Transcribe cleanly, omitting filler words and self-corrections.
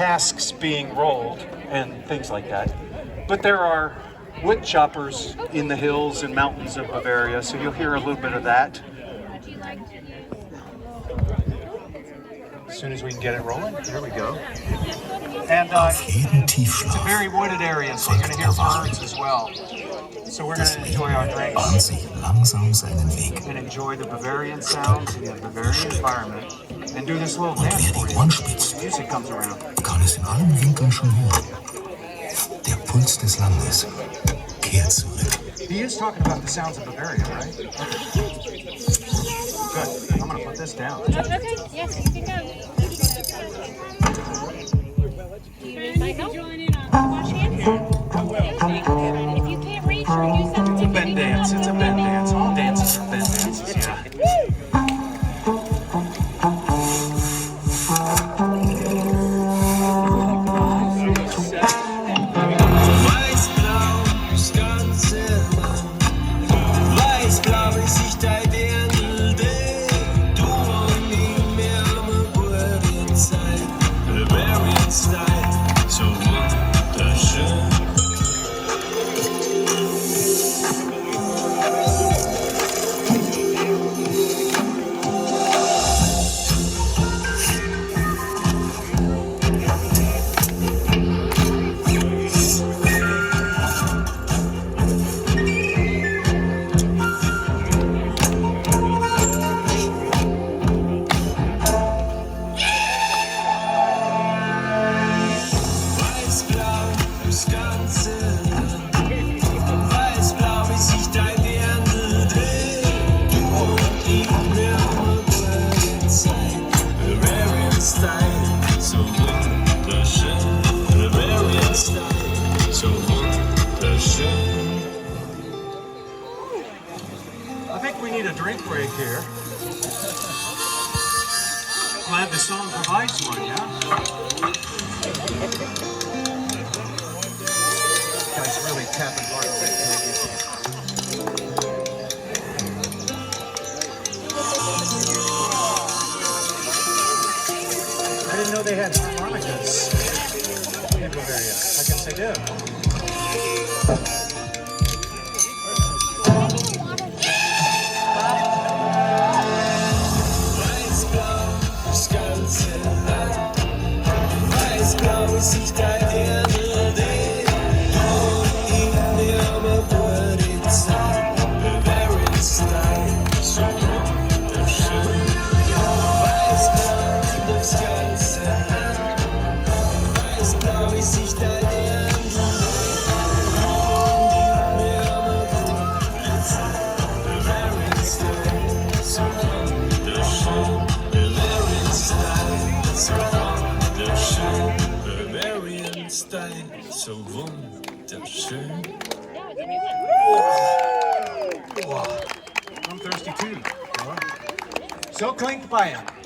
casks being rolled and things like that. But there are wood choppers in the hills and mountains of Bavaria, so you'll hear a little bit of that. As soon as we can get it rolling, here we go. And it's a very wooded area, so you're going to hear birds as well. So we're going to enjoy our drinks and enjoy the Bavarian sounds and the Bavarian environment and do this little dance for you when the music comes around. Kann es in allen Winkeln schon hören. Der Puls des Landes kehrt zurück. He is talking about the sounds of Bavaria, right? Good. I'm going to put this down. Okay, yes, you can go. Join in on wash hands? If you can't reach or use that It's a bend dance. It's a bend dance. All dances are bend dances, yeah. I think we need a drink break here. Glad the song provides one, yeah? This guy's really tapping hard on that peggy. I didn't know they had harmonicas in Bavaria. I guess they do. So wunderschön. I'm thirsty too. So Klingt Bayern.